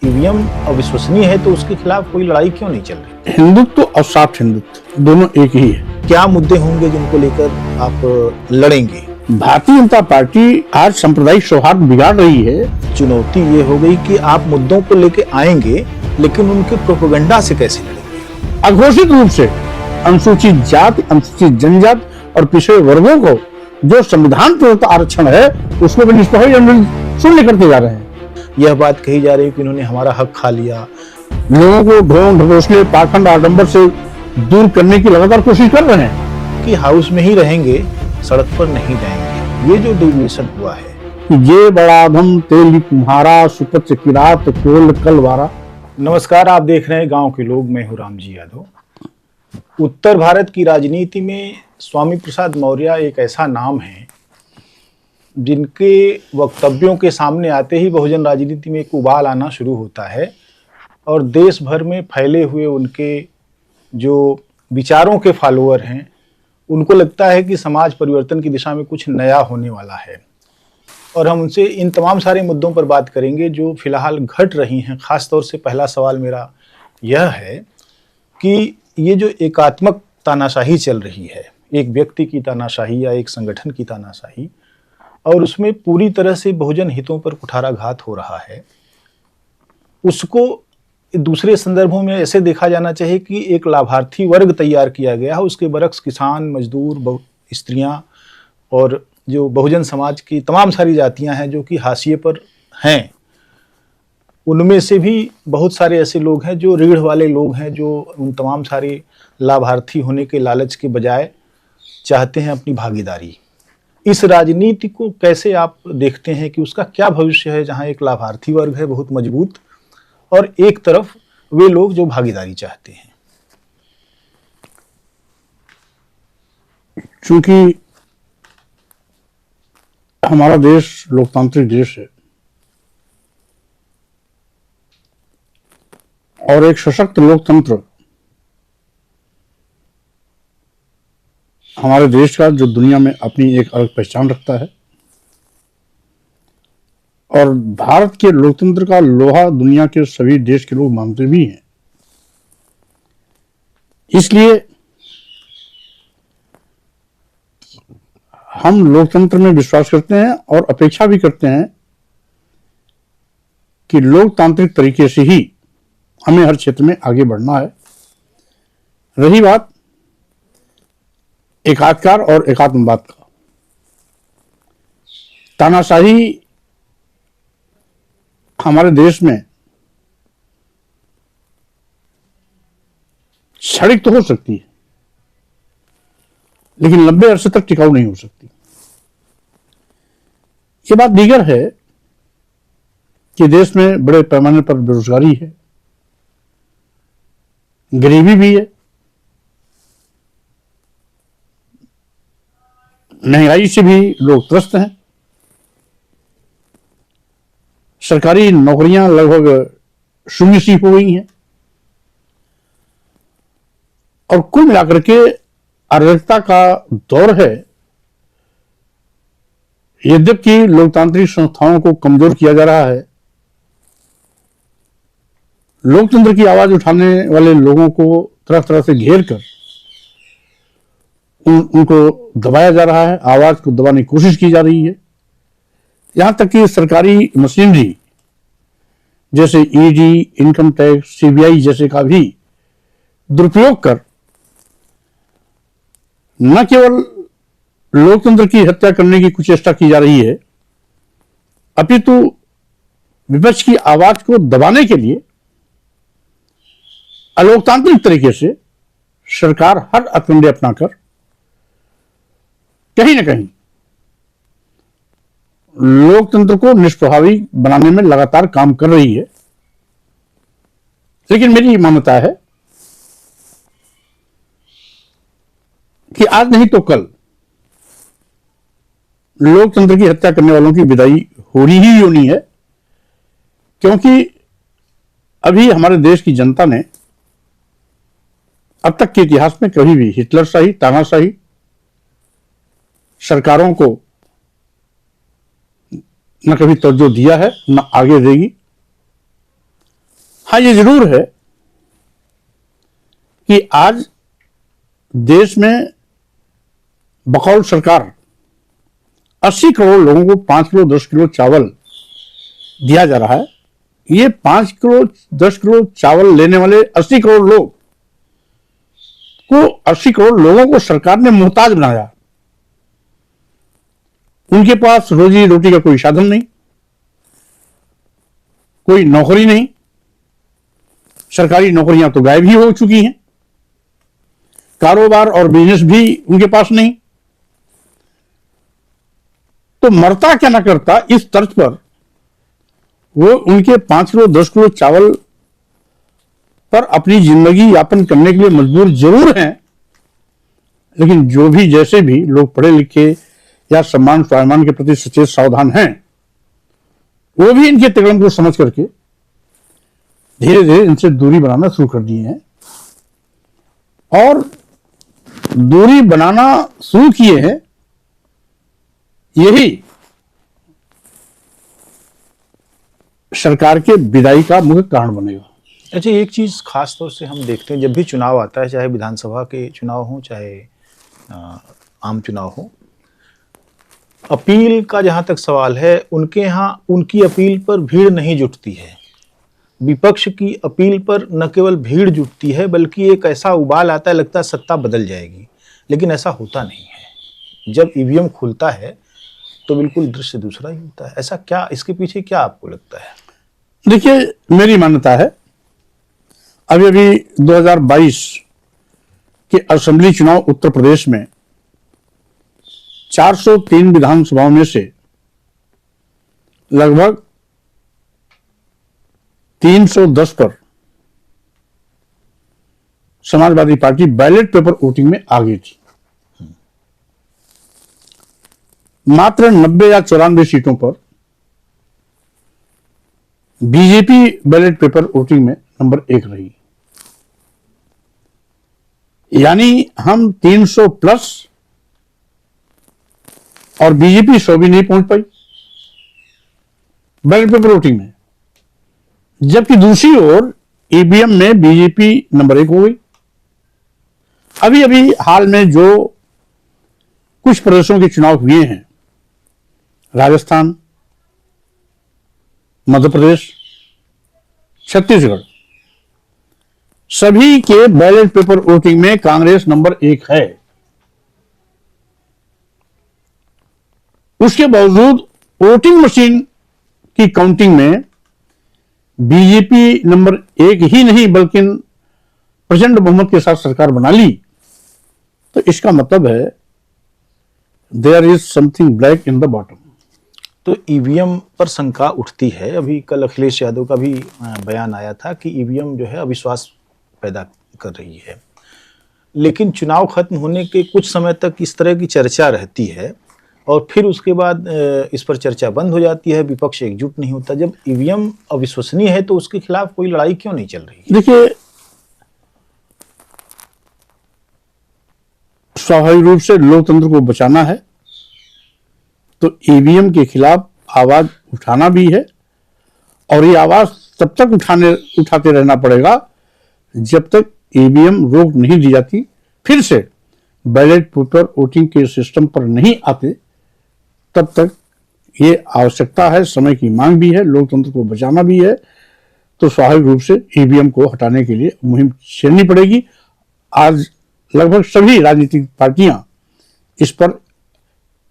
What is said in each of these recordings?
EVM अविश्वसनीय है तो उसके खिलाफ कोई लड़ाई क्यों नहीं चल रही? हिंदुत्व और साफ हिंदुत्व दोनों एक ही है। क्या मुद्दे होंगे जिनको लेकर आप लड़ेंगे? भारतीय जनता पार्टी आज सांप्रदायिक सौहार्द बिगाड़ रही है। चुनौती ये हो गई कि आप मुद्दों को लेके आएंगे लेकिन उनके प्रोपेगेंडा से कैसे लड़ेंगे? अघोषित रूप से अनुसूचित जाति, अनुसूचित जनजाति और पिछड़े वर्गों को जो संविधान प्रदत्त आरक्षण है उसको भी निष्प्रभावी शून्य करते जा रहे हैं। यह बात कही जा रही है कि इन्होंने हमारा हक खा लिया। लोगों को ढोंग ढकोसले, पाखंड, आडंबर से दूर करने की लगातार कोशिश कर रहे हैं कि हाउस में ही रहेंगे, सड़क पर नहीं जाएंगे। ये जो डिविएशन हुआ है, ये बड़ा धम तेली तुम्हारा सुपच की रात कोल कलवारा। नमस्कार, आप देख रहे हैं गांव के लोग। मैं हूं रामजी यादव। उत्तर भारत की राजनीति में स्वामी प्रसाद मौर्य एक ऐसा नाम है जिनके वक्तव्यों के सामने आते ही बहुजन राजनीति में एक उबाल आना शुरू होता है और देश भर में फैले हुए उनके जो विचारों के फॉलोअर हैं उनको लगता है कि समाज परिवर्तन की दिशा में कुछ नया होने वाला है। और हम उनसे इन तमाम सारे मुद्दों पर बात करेंगे जो फिलहाल घट रही हैं। ख़ास तौर से पहला सवाल मेरा यह है कि ये जो एकात्मक तानाशाही चल रही है, एक व्यक्ति की तानाशाही या एक संगठन की तानाशाही, और उसमें पूरी तरह से बहुजन हितों पर कुठाराघात हो रहा है, उसको दूसरे संदर्भों में ऐसे देखा जाना चाहिए कि एक लाभार्थी वर्ग तैयार किया गया है। उसके बरक्स किसान, मजदूर, स्त्रियां और जो बहुजन समाज की तमाम सारी जातियां हैं जो कि हाशिए पर हैं, उनमें से भी बहुत सारे ऐसे लोग हैं जो रीढ़ वाले लोग हैं, जो उन तमाम सारे लाभार्थी होने के लालच के बजाय चाहते हैं अपनी भागीदारी। इस राजनीति को कैसे आप देखते हैं कि उसका क्या भविष्य है, जहां एक लाभार्थी वर्ग है बहुत मजबूत और एक तरफ वे लोग जो भागीदारी चाहते हैं? चूंकि हमारा देश लोकतांत्रिक देश है और एक सशक्त लोकतंत्र हमारे देश का जो दुनिया में अपनी एक अलग पहचान रखता है और भारत के लोकतंत्र का लोहा दुनिया के सभी देश के लोग मानते भी हैं। इसलिए हम लोकतंत्र में विश्वास करते हैं और अपेक्षा भी करते हैं कि लोकतांत्रिक तरीके से ही हमें हर क्षेत्र में आगे बढ़ना है। रही बात एकाधिकार और एकात्मवाद का, तानाशाही हमारे देश में क्षणिक तो हो सकती है लेकिन लंबे अरसे तक टिकाऊ नहीं हो सकती। ये बात दीगर है कि देश में बड़े पैमाने पर बेरोजगारी है, गरीबी भी है, महंगाई से भी लोग त्रस्त हैं, सरकारी नौकरियां लगभग शून्य सी हो गई हैं और कुल मिलाकर के अराजकता का दौर है। यद्यपि लोकतांत्रिक संस्थाओं को कमजोर किया जा रहा है, लोकतंत्र की आवाज उठाने वाले लोगों को तरह तरह से घेर कर उनको दबाया जा रहा है, आवाज को दबाने की कोशिश की जा रही है। यहां तक कि सरकारी मशीनरी जैसे ईडी, इनकम टैक्स, सीबीआई जैसे का भी दुरुपयोग कर न केवल लोकतंत्र की हत्या करने की कुचेष्टा की जा रही है, अपितु विपक्ष की आवाज को दबाने के लिए अलोकतांत्रिक तरीके से सरकार हर हथकंडे अपनाकर कहीं न कहीं लोकतंत्र को निष्प्रभावी बनाने में लगातार काम कर रही है। लेकिन मेरी मान्यता है कि आज नहीं तो कल लोकतंत्र की हत्या करने वालों की विदाई होनी ही होनी है, क्योंकि अभी हमारे देश की जनता ने अब तक के इतिहास में कभी भी हिटलरशाही, तानाशाही सरकारों को न कभी तवज्जो दिया है न आगे देगी। हाँ, ये जरूर है कि आज देश में बकौल सरकार 80 करोड़ लोगों को 5 किलो 10 किलो चावल दिया जा रहा है। ये 5 किलो 10 किलो चावल लेने वाले 80 करोड़ लोग को 80 करोड़ लोगों को सरकार ने मोहताज बनाया। उनके पास रोजी रोटी का कोई साधन नहीं, कोई नौकरी नहीं, सरकारी नौकरियां तो गायब ही हो चुकी हैं, कारोबार और बिजनेस भी उनके पास नहीं। तो मरता क्या ना करता, इस तर्ज पर वो उनके 5 किलो 10 किलो चावल पर अपनी जिंदगी यापन करने के लिए मजबूर जरूर हैं। लेकिन जो भी जैसे भी लोग पढ़े लिखे या सम्मान स्वाभिमान के प्रति सचेत सावधान हैं, वो भी इनके तिगड़म को समझ करके धीरे धीरे इनसे दूरी बनाना शुरू कर दिए हैं और दूरी बनाना शुरू किए हैं। यही सरकार के विदाई का मुख्य कारण बनेगा। अच्छा, एक चीज खास तौर से हम देखते हैं, जब भी चुनाव आता है, चाहे विधानसभा के चुनाव हो चाहे आम चुनाव हो, अपील का जहां तक सवाल है, उनके यहाँ उनकी अपील पर भीड़ नहीं जुटती है। विपक्ष की अपील पर न केवल भीड़ जुटती है, बल्कि एक ऐसा उबाल आता है, लगता है सत्ता बदल जाएगी, लेकिन ऐसा होता नहीं है। जब ईवीएम खुलता है तो बिल्कुल दृश्य दूसरा ही होता है। ऐसा क्या, इसके पीछे क्या आपको लगता है? देखिए, मेरी मान्यता है, अभी अभी 2022 के असेंबली चुनाव उत्तर प्रदेश में 403 विधानसभाओं में से लगभग 310 पर Samajwadi party ballot paper voting में आगे थी। मात्र 90 या 94 सीटों पर बीजेपी बैलेट पेपर वोटिंग में नंबर 1 रही। यानी हम 300 प्लस और बीजेपी 100 भी नहीं पहुंच पाई बैलेट पेपर वोटिंग में। जबकि दूसरी ओर ईवीएम में बीजेपी नंबर 1 हो गई। अभी अभी हाल में जो कुछ प्रदेशों के चुनाव हुए हैं, राजस्थान, मध्य प्रदेश, छत्तीसगढ़, सभी के बैलेट पेपर वोटिंग में कांग्रेस नंबर 1 है। उसके बावजूद वोटिंग मशीन की काउंटिंग में बीजेपी नंबर 1 ही नहीं बल्कि प्रचंड बहुमत के साथ सरकार बना ली। तो इसका मतलब है there is something black in the bottom. तो ईवीएम पर शंका उठती है। अभी कल अखिलेश यादव का भी बयान आया था कि ईवीएम जो है अविश्वास पैदा कर रही है, लेकिन चुनाव खत्म होने के कुछ समय तक इस तरह की चर्चा रहती है और फिर उसके बाद इस पर चर्चा बंद हो जाती है, विपक्ष एकजुट नहीं होता। जब ईवीएम अविश्वसनीय है तो उसके खिलाफ कोई लड़ाई क्यों नहीं चल रही? देखिए, स्वाभाविक रूप से लोकतंत्र को बचाना है तो ईवीएम के खिलाफ आवाज उठाना भी है और ये आवाज तब तक उठाते रहना पड़ेगा जब तक ईवीएम रोक नहीं दी जाती, फिर से बैलेट पेपर वोटिंग के सिस्टम पर नहीं आते, तब तक ये आवश्यकता है, समय की मांग भी है, लोकतंत्र को बचाना भी है। तो स्वाभाविक रूप से ईवीएम को हटाने के लिए मुहिम छेड़नी पड़ेगी। आज लगभग सभी राजनीतिक पार्टियां इस पर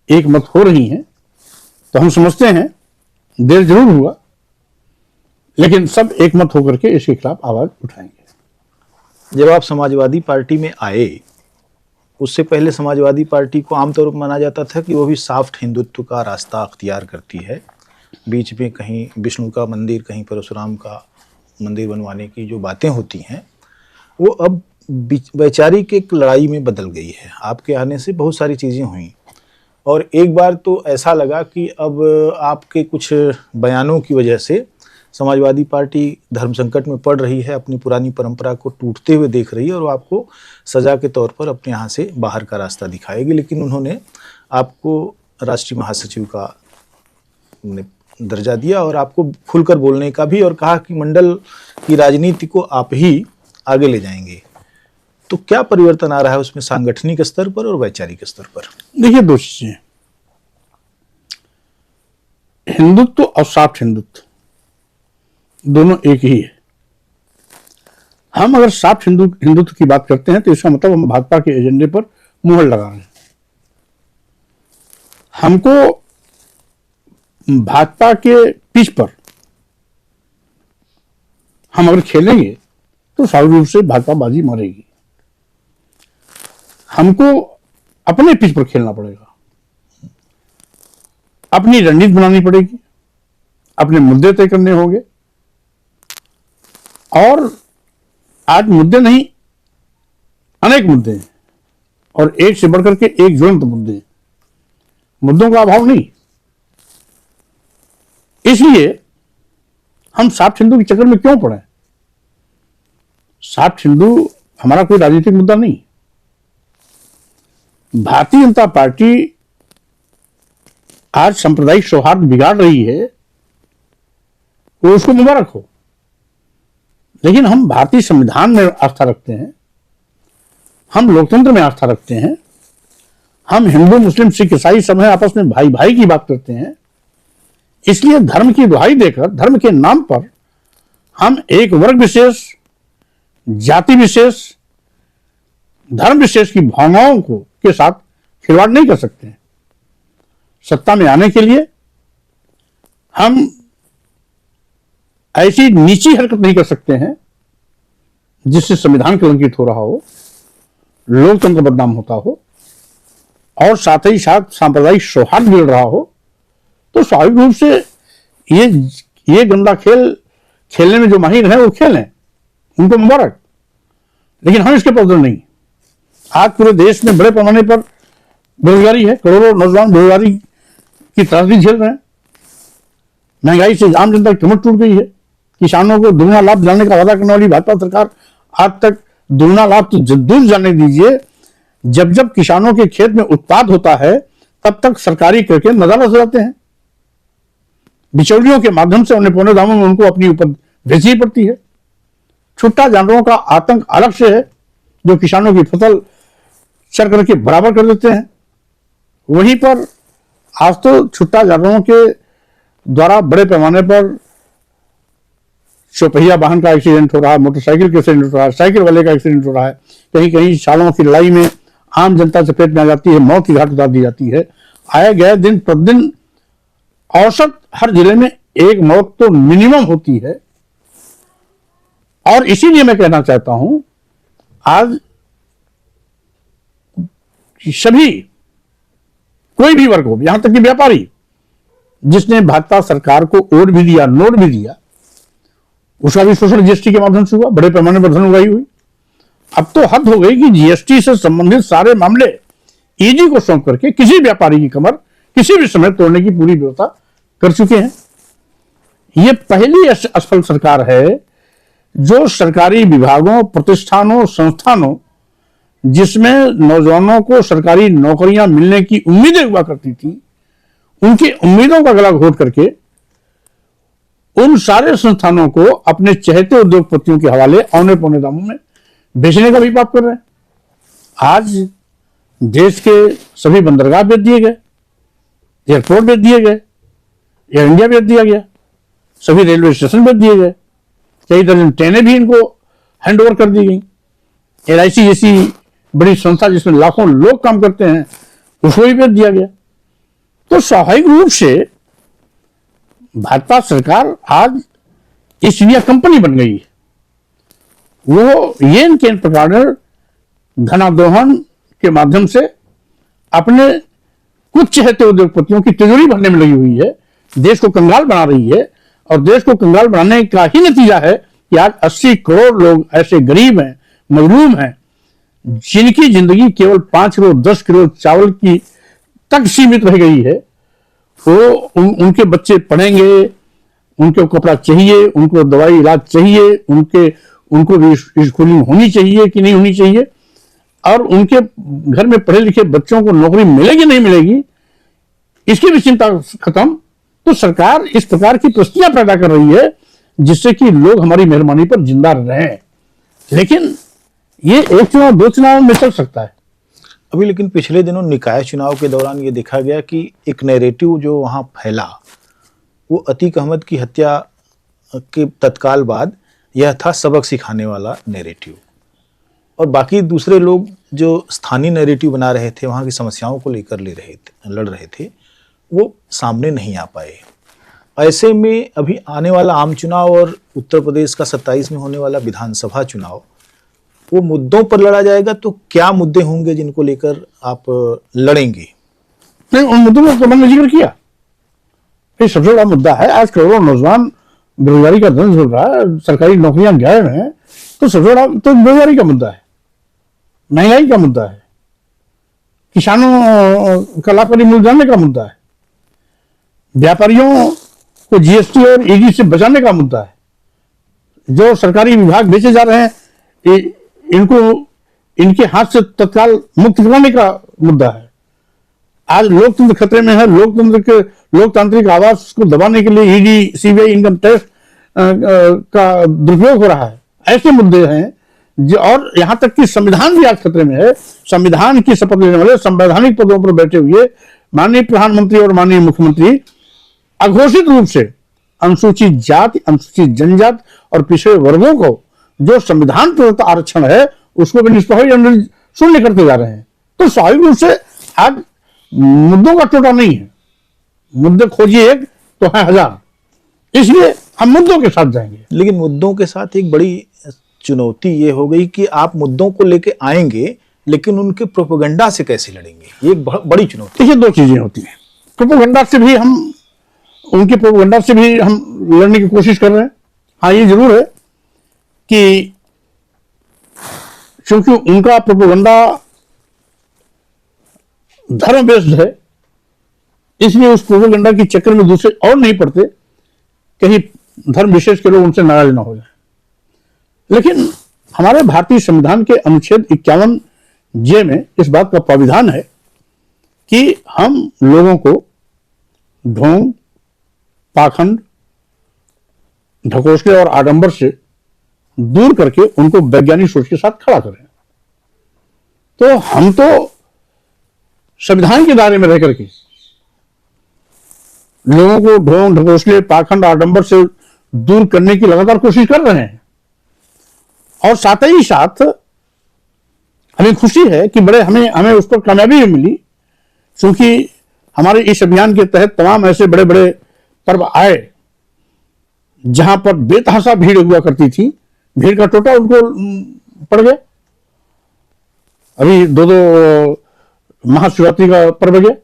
एक मत हो रही हैं, तो हम समझते हैं देर जरूर हुआ, लेकिन सब एक मत होकर के इसके खिलाफ आवाज उठाएंगे। जब आप समाजवादी पार्टी में आए, उससे पहले समाजवादी पार्टी को आमतौर पर माना जाता था कि वो भी सॉफ्ट हिंदुत्व का रास्ता अख्तियार करती है। बीच में कहीं विष्णु का मंदिर, कहीं परशुराम का मंदिर बनवाने की जो बातें होती हैं, वो अब वैचारिक एक लड़ाई में बदल गई है। आपके आने से बहुत सारी चीज़ें हुई और एक बार तो ऐसा लगा कि अब आपके कुछ बयानों की वजह से समाजवादी पार्टी धर्म संकट में पड़ रही है, अपनी पुरानी परंपरा को टूटते हुए देख रही है और आपको सजा के तौर पर अपने यहाँ से बाहर का रास्ता दिखाएगी। लेकिन उन्होंने आपको राष्ट्रीय महासचिव का दर्जा दिया और आपको खुलकर बोलने का भी, और कहा कि मंडल कि राजनीति को आप ही आगे ले जाएंगे, तो क्या परिवर्तन आ रहा है उसमें सांगठनिक स्तर पर और वैचारिक स्तर पर? देखिए, दो चीजें, हिंदुत्व और सॉफ्ट हिंदुत्व दोनों एक ही है। हम अगर सॉफ्ट हिंदुत्व की बात करते हैं तो इसका मतलब हम भाजपा के एजेंडे पर मुहर लगा रहे हैं। हमको भाजपा के पिच पर हम अगर खेलेंगे तो स्वाभाविक रूप से भाजपा बाजी मारेगी। हमको अपने पिच पर खेलना पड़ेगा, अपनी रणनीति बनानी पड़ेगी, अपने मुद्दे तय करने होंगे। और आज मुद्दे नहीं, अनेक मुद्दे हैं और एक से बढ़कर के एक ज्वलंत मुद्दे हैं, मुद्दों का अभाव नहीं। इसलिए हम सॉफ्ट हिंदू के चक्कर में क्यों पड़े? सॉफ्ट हिंदू हमारा कोई राजनीतिक मुद्दा नहीं। भारतीय जनता पार्टी आज सांप्रदायिक सौहार्द बिगाड़ रही है, वो उसको मुबारक हो, लेकिन हम भारतीय संविधान में आस्था रखते हैं, हम लोकतंत्र में आस्था रखते हैं, हम हिंदू मुस्लिम सिख ईसाई सब हैं, आपस में भाई भाई की बात करते हैं। इसलिए धर्म की दुहाई देकर, धर्म के नाम पर हम एक वर्ग विशेष, जाति विशेष, धर्म विशेष की भावनाओं को के साथ खिलवाड़ नहीं कर सकते हैं। सत्ता में आने के लिए हम ऐसी नीची हरकत नहीं कर सकते हैं जिससे संविधान कलंकित हो रहा हो, लोकतंत्र बदनाम होता हो और साथ ही साथ सांप्रदायिक सौहार्द बिगड़ रहा हो। तो स्वाभाविक रूप से ये गंदा खेल खेलने में जो माहिर हैं वो खेलें, उनको मुबारक, लेकिन हम इसके पदर नहीं। आज पूरे देश में बड़े पैमाने पर बेरोजगारी है, करोड़ों नौजवान बेरोजगारी की त्रासदी झेल रहे हैं। महंगाई से आम जनता की कमर टूट गई है। किसानों को दुगना लाभ दिलाने का वादा करने वाली भाजपा सरकार आज तक दुगना लाभ तो दूर जाने दीजिए, जब जब किसानों के खेत में उत्पाद होता है तब तक सरकारी करके नजारा सजाते हैं। बिचौलियों के माध्यम से उन्हें पौने दामों में उनको अपनी उपज बेचनी पड़ती है। छुट्टा जानवरों का आतंक अलग से है, जो किसानों की फसल चर करके बराबर कर देते हैं। वहीं पर आज तो छुट्टा जानवरों के द्वारा बड़े पैमाने पर चौपहिया वाहन का एक्सीडेंट हो रहा है, मोटरसाइकिल का एक्सीडेंट हो रहा है, साइकिल वाले का एक्सीडेंट हो रहा है, कहीं कहीं सालों की लड़ाई में आम जनता चपेट में आ जाती है, मौत की घाट उतार दी जाती है। आए गए दिन प्रतिदिन औसत हर जिले में एक मौत तो मिनिमम होती है। और इसीलिए मैं कहना चाहता हूं, आज सभी कोई भी वर्ग हो, यहां तक कि व्यापारी जिसने भाजपा सरकार को वोट भी दिया, नोट भी दिया, उसका भी शोषण जीएसटी के माध्यम से हुआ, बड़े पैमाने पर धन उगाही हुई। अब तो हद हो गई कि जीएसटी से संबंधित सारे मामले ईडी को सौंप करके किसी व्यापारी की कमर किसी भी समय तोड़ने की पूरी व्यवस्था कर चुके हैं। यह पहली असफल सरकार है जो सरकारी विभागों, प्रतिष्ठानों, संस्थानों जिसमें नौजवानों को सरकारी नौकरियां मिलने की उम्मीदें हुआ करती थी, उनकी उम्मीदों का गला घोट करके उन सारे संस्थानों को अपने चहेते उद्योगपतियों के हवाले औने पौने दामों में बेचने का भी पाप कर रहे हैं। आज देश के सभी बंदरगाह बेच दिए गए, एयरपोर्ट बेच दिए गए, एयर इंडिया बेच दिया गया, सभी रेलवे स्टेशन बेच दिए गए, कई दर्जन ट्रेनें भी इनको हैंड ओवर कर दी गई। LIC जैसी बड़ी संस्था जिसमें लाखों लोग काम करते हैं, उसको भी बेच दिया गया। तो स्वाभाविक रूप से भाजपा सरकार आज ईस्ट इंडिया कंपनी बन गई है। वो येन केन प्रकार धनादोहन के माध्यम से अपने कुछ चहेते उद्योगपतियों की तिजोरी भरने में लगी हुई है, देश को कंगाल बना रही है। और देश को कंगाल बनाने का ही नतीजा है कि आज 80 करोड़ लोग ऐसे गरीब हैं, मजलूम हैं, जिनकी जिंदगी केवल 5 किलो 10 किलो चावल की तक सीमित रह गई है। तो उनके बच्चे पढ़ेंगे, उनको कपड़ा चाहिए, उनको दवाई इलाज चाहिए, उनको भी स्कूलिंग होनी चाहिए कि नहीं होनी चाहिए, और उनके घर में पढ़े लिखे बच्चों को नौकरी मिलेगी नहीं मिलेगी, इसकी भी चिंता खत्म। तो सरकार इस प्रकार की परिस्थितियां पैदा कर रही है जिससे कि लोग हमारी मेहरबानी पर जिंदा रहें। लेकिन ये एक चुनाव दो चुनाव में चल सकता है। अभी लेकिन पिछले दिनों निकाय चुनाव के दौरान ये देखा गया कि एक नैरेटिव जो वहाँ फैला वो अतीक अहमद की हत्या के तत्काल बाद यह था सबक सिखाने वाला नैरेटिव, और बाकी दूसरे लोग जो स्थानीय नैरेटिव बना रहे थे, वहाँ की समस्याओं को लेकर लड़ रहे थे, वो सामने नहीं आ पाए। ऐसे में अभी आने वाला आम चुनाव और उत्तर प्रदेश का 27 में होने वाला विधानसभा चुनाव, वो मुद्दों पर लड़ा जाएगा, तो क्या मुद्दे होंगे जिनको लेकर आप लड़ेंगे? नहीं, उन मुद्दों को तो मैंने जिक्र किया। ये सबसे बड़ा मुद्दा है। आज करोड़ों नौजवान बेरोजगारी का दंश झेल रहा है, सरकारी नौकरियां गायब हैं, तो सबसे बड़ा तो बेरोजगारी का मुद्दा है, महंगाई का मुद्दा है, किसानों का लाभकारी मूल्य जानने का मुद्दा है, व्यापारियों को जीएसटी और ईडी से बचाने का मुद्दा है, जो सरकारी विभाग बेचे जा रहे हैं इनको इनके हाथ से तत्काल मुक्त कराने का मुद्दा है। आज लोकतंत्र खतरे में है। लोकतांत्रिक आवाज को दबाने के लिए ईडी, सीबीआई, इनकम टैक्स का दुरुपयोग हो रहा है। ऐसे मुद्दे हैं जो, और यहां तक कि संविधान भी आज खतरे में है। संविधान की शपथ लेने वाले संवैधानिक पदों पर बैठे हुए माननीय प्रधानमंत्री और माननीय मुख्यमंत्री अघोषित रूप से अनुसूचित जाति, अनुसूचित जनजाति और पिछड़े वर्गों को जो संविधान प्रदत्त आरक्षण है उसको भी निष्प्रभावी शून्य करते जा रहे हैं। तो स्वाभाविक रूप से आज मुद्दों का टोटा नहीं है। मुद्दे खोजिए एक तो है हजार, इसलिए हम मुद्दों के साथ जाएंगे। लेकिन मुद्दों के साथ एक बड़ी चुनौती ये हो गई कि आप मुद्दों को लेके आएंगे, लेकिन उनके प्रोपेगेंडा से कैसे लड़ेंगे? ये एक बड़ी चुनौती। देखिए, दो चीजें होती हैं। प्रोपेगेंडा से भी हम उनके प्रोपेगेंडा से भी हम लड़ने की कोशिश कर रहे हैं। हाँ, ये जरूर है कि क्योंकि उनका प्रोपेगेंडा धर्म बेस्ड है, इसलिए उस प्रोपेगेंडा के चक्कर में दूसरे और नहीं पड़ते, कहीं धर्म विशेष के लोग उनसे नाराज ना हो जाए। लेकिन हमारे भारतीय संविधान के अनुच्छेद 51 जे में इस बात का प्राविधान है कि हम लोगों को ढोंग, पाखंड, ढकोसले और आडंबर से दूर करके उनको वैज्ञानिक सोच के साथ खड़ा करें। तो हम तो संविधान के दायरे में रह करके लोगों को ढोंग, ढकोसले, पाखंड, आडंबर से दूर करने की लगातार कोशिश कर रहे हैं। और साथ ही साथ हमें खुशी है कि हमें उस पर कामयाबी भी मिली, क्योंकि हमारे इस अभियान के तहत तमाम ऐसे बड़े बड़े पर्व आए जहां पर बेतहाशा भीड़ हुआ करती थी। भीड़ का टोटा उनको पड़ गया। अभी दो महाशिवरात्रि का पर्व गया,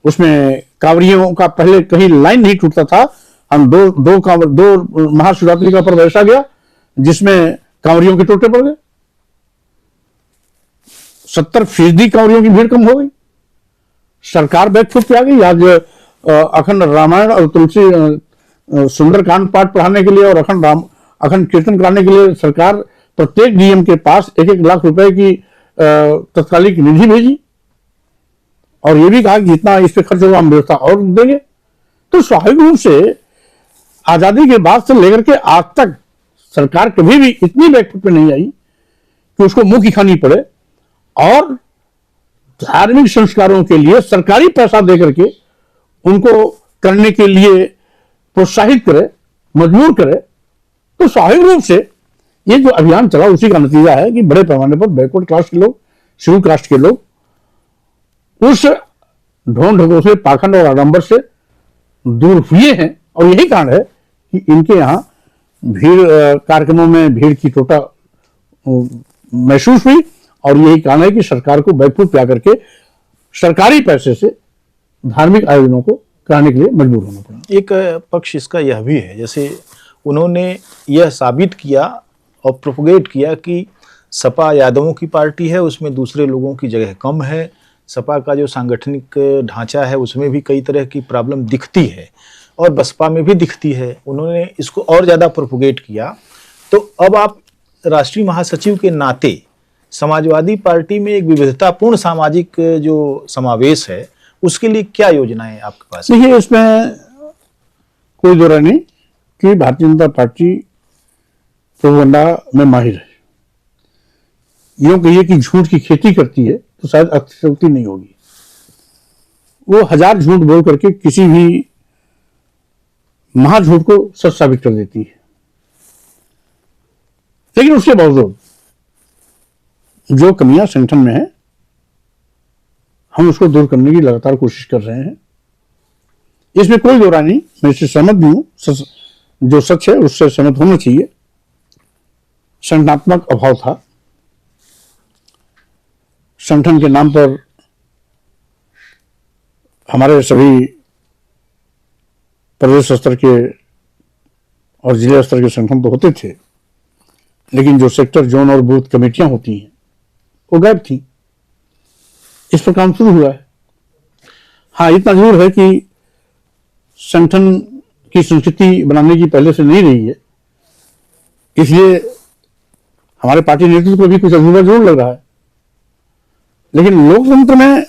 उसमें कांवरियों का पहले कहीं लाइन नहीं टूटता था। हम दो महाशिवरात्रि का पर्व ऐसा गया जिसमें कांवरियों के टोटे पड़ गए। 70% कांवरियों की भीड़ कम हो गई। सरकार बैकफुट पे आ गई। आज अखंड रामायण और तुलसी सुंदरकांड पाठ पढ़ाने के लिए और अखंड कीर्तन कराने के लिए सरकार प्रत्येक डीएम के पास 1-1 लाख रुपए की तत्कालिक निधि भेजी, और ये भी कहा कि जितना इस पे खर्च होगा हम व्यवस्था और देंगे। तो स्वाभाविक रूप से आजादी के बाद से लेकर के आज तक सरकार कभी भी इतनी बैकफुट पे नहीं आई कि उसको मुंह की खानी पड़े, और धार्मिक संस्कारों के लिए सरकारी पैसा देकर के उनको करने के लिए प्रोत्साहित करे, मजबूर करे। तो स्वाभाविक रूप से ये जो अभियान चला उसी का नतीजा है कि बड़े पैमाने पर बैकवर्ड क्लास के लोग, शेड्यूल कास्ट के लोग उस ढोंग, ढकोसले, पाखंड और आडंबर से दूर हुए हैं। और यही कारण है कि इनके यहाँ भीड़, कार्यक्रमों में भीड़ की टोटा महसूस हुई, और यही कारण है कि सरकार को बैकफुट पे आकर के सरकारी पैसे से धार्मिक आयोजनों को कराने के लिए मजबूर होना पड़ा। एक पक्ष इसका यह भी है, जैसे उन्होंने यह साबित किया और प्रोपोगेट किया कि सपा यादवों की पार्टी है, उसमें दूसरे लोगों की जगह कम है। सपा का जो सांगठनिक ढांचा है उसमें भी कई तरह की प्रॉब्लम दिखती है, और बसपा में भी दिखती है। उन्होंने इसको और ज़्यादा प्रोपोगेट किया। तो अब आप राष्ट्रीय महासचिव के नाते समाजवादी पार्टी में एक विविधतापूर्ण सामाजिक जो समावेश है, उसके लिए क्या योजनाएं आपके पास? देखिए, इसमें कोई दो राय नहीं कि भारतीय जनता पार्टी प्रोपेगेंडा में माहिर है। यूं कहिए कि झूठ की खेती करती है तो शायद अतिशयोक्ति नहीं होगी। वो हजार झूठ बोल करके किसी भी महाझूठ को सच साबित कर देती है। लेकिन उसके बावजूद जो कमियां संगठन में है, हम उसको दूर करने की लगातार कोशिश कर रहे हैं। इसमें कोई दो राय नहीं, मैं इससे सहमत भी हूं। जो सच है उससे सहमत होना चाहिए। संगठनात्मक अभाव था। संगठन के नाम पर हमारे सभी प्रदेश स्तर के और जिला स्तर के संगठन तो होते थे, लेकिन जो सेक्टर, जोन और बूथ कमेटियां होती हैं वो गायब थी। इस पर काम शुरू हुआ है। हाँ, इतना जरूर है कि संगठन की संस्कृति बनाने की पहले से नहीं रही है, इसलिए हमारे पार्टी नेतृत्व को भी कुछ अधूरा जरूर लग रहा है। लेकिन लोकतंत्र में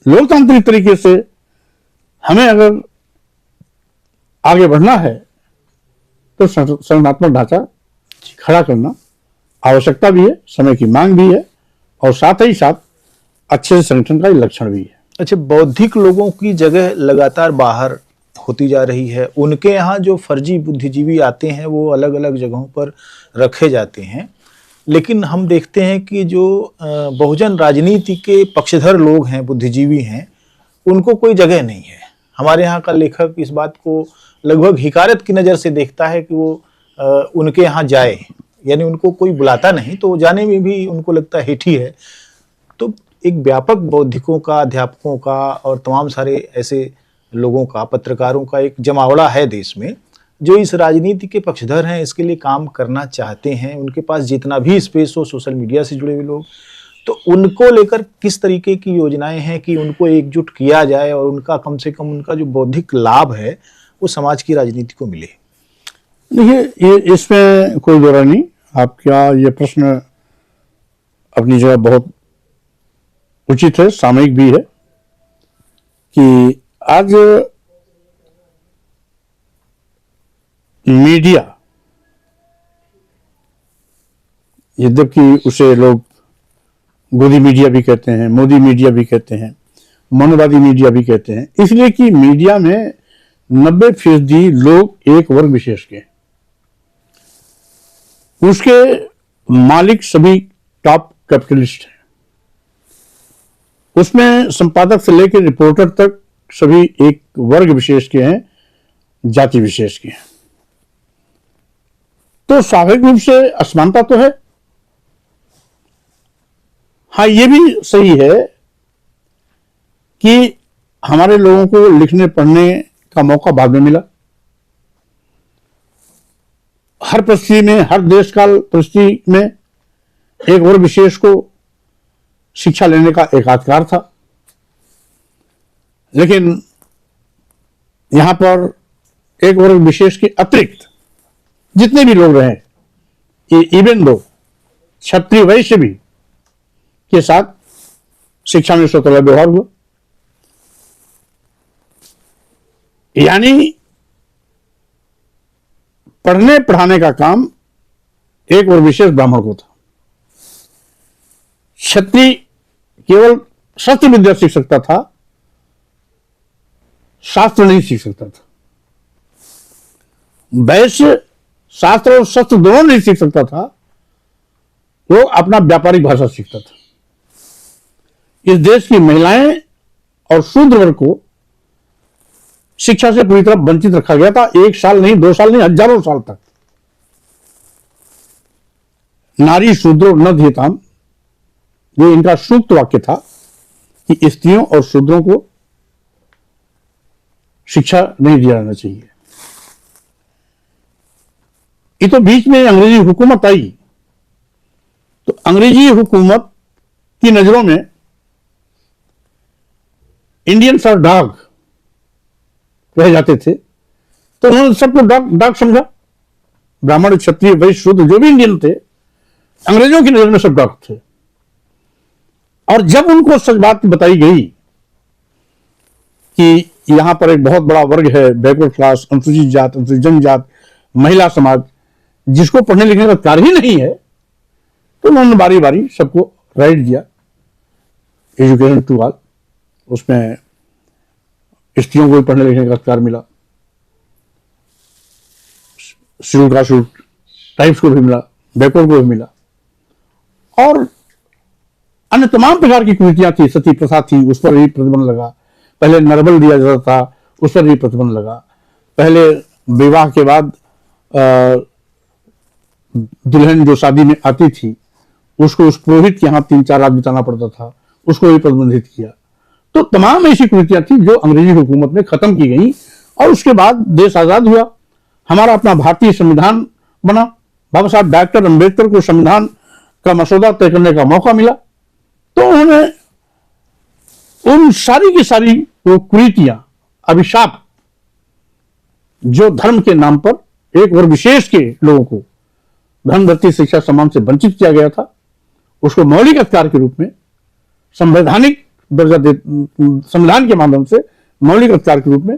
लोकतांत्रिक तरीके से हमें अगर आगे बढ़ना है तो संगठनात्मक ढांचा खड़ा करना आवश्यकता भी है, समय की मांग भी है, और साथ ही साथ अच्छे संगठन का लक्षण भी है। अच्छा, बौद्धिक लोगों की जगह लगातार बाहर होती जा रही है। उनके यहाँ जो फर्जी बुद्धिजीवी आते हैं वो अलग अलग जगहों पर रखे जाते हैं, लेकिन हम देखते हैं कि जो बहुजन राजनीति के पक्षधर लोग हैं, बुद्धिजीवी हैं, उनको कोई जगह नहीं है। हमारे यहाँ का लेखक इस बात को लगभग हिकारत की नज़र से देखता है कि वो उनके यहाँ जाए, यानी उनको कोई बुलाता नहीं तो जाने में भी उनको लगता है हेठी है। तो एक व्यापक बौद्धिकों का, अध्यापकों का और तमाम सारे ऐसे लोगों का, पत्रकारों का एक जमावड़ा है देश में, जो इस राजनीति के पक्षधर हैं, इसके लिए काम करना चाहते हैं। उनके पास जितना भी स्पेस हो, सोशल मीडिया से जुड़े हुए लोग, तो उनको लेकर किस तरीके की योजनाएं हैं कि उनको एकजुट किया जाए और उनका कम से कम उनका जो बौद्धिक लाभ है वो समाज की राजनीति को मिले? देखिए, ये इसमें कोई दो राय नहीं। आपका ये प्रश्न अपनी जगह बहुत उचित है, सामयिक भी है कि आज मीडिया, यद्यपि उसे लोग गोदी मीडिया भी कहते हैं, मोदी मीडिया भी कहते हैं, मनोवादी मीडिया भी कहते हैं, इसलिए कि मीडिया में 90% लोग एक वर्ग विशेष के, उसके मालिक सभी टॉप कैपिटलिस्ट हैं। उसमें संपादक से लेकर रिपोर्टर तक सभी एक वर्ग विशेष के हैं, जाति विशेष के हैं। तो स्वाभाविक रूप से असमानता तो है। हाँ, ये भी सही है कि हमारे लोगों को लिखने पढ़ने का मौका बाद में मिला। हर परिस्थिति में, हर देश काल परिस्थिति में एक वर्ग विशेष को शिक्षा लेने का एक अधिकार था, लेकिन यहां पर एक वर्ग विशेष के अतिरिक्त जितने भी लोग रहे, इवन दो क्षत्रिय वैश्य भी के साथ शिक्षा में स्वतंत्र व्यवहार हुआ। यानी पढ़ने पढ़ाने का काम एक और विशेष ब्राह्मण को था। क्षत्रिय केवल शस्त्र विद्या सीख सकता था, शास्त्र नहीं सीख सकता था। वैश्य शास्त्र और शस्त्र दोनों नहीं सीख सकता था, वो अपना व्यापारिक भाषा सीखता था। इस देश की महिलाएं और शूद्र वर्ग को शिक्षा से पूरी तरह वंचित रखा गया था। 1 साल नहीं, 2 साल नहीं, हजारों साल तक। नारी शूद्रो न धीयताम, ये इनका सूक्त वाक्य था कि स्त्रियों और शूद्रों को शिक्षा नहीं दिया जाना चाहिए। ये तो बीच में अंग्रेजी हुकूमत आई, तो अंग्रेजी हुकूमत की नजरों में इंडियंस और डॉग रह जाते थे, तो उन्होंने सबको डॉग समझा। ब्राह्मण, क्षत्रिय, वैश्य, शूद्र जो भी इंडियन थे, अंग्रेजों की नजर में सब डॉग थे। और जब उनको सच बात बताई गई कि यहां पर एक बहुत बड़ा वर्ग है, बैकवर्ड क्लास, अनुसूचित जात, अनुसूचित जनजात, महिला समाज, जिसको पढ़ने लिखने का अधिकार ही नहीं है, तो उन्होंने बारी बारी सबको राइट दिया, एजुकेशन टू ऑल। उसमें स्त्रियों को भी पढ़ने लिखने का अधिकार मिला, शेड्यूल कास्ट ट्राइब्स को भी मिला, बैकवर्ड को भी मिला, और अन्य तमाम प्रकार की कुरीतियां थी, सती प्रथा थी, उस पर भी प्रतिबंध लगा। पहले नरबल दिया जाता था, उस पर भी प्रतिबंध लगा। पहले विवाह के बाद दुल्हन जो शादी में आती थी, उसको उस पुरोहित के यहाँ 3-4 रात बिताना पड़ता था, उसको भी प्रतिबंधित किया। तो तमाम ऐसी कुरीतियां थी जो अंग्रेजी हुकूमत में खत्म की गई, और उसके बाद देश आजाद हुआ, हमारा अपना भारतीय संविधान बना, बाबा साहब डॉक्टर अम्बेडकर को संविधान का मसौदा तय करने का मौका मिला। तो उन्होंने उन सारी की सारी वो कुरीतियां, अभिशाप, जो धर्म के नाम पर एक वर्ग विशेष के लोगों को धर्म धरती शिक्षा सम्मान से वंचित किया गया था, उसको मौलिक अधिकार के रूप में संवैधानिक दर्जा दे, संविधान के माध्यम से मौलिक अधिकार के रूप में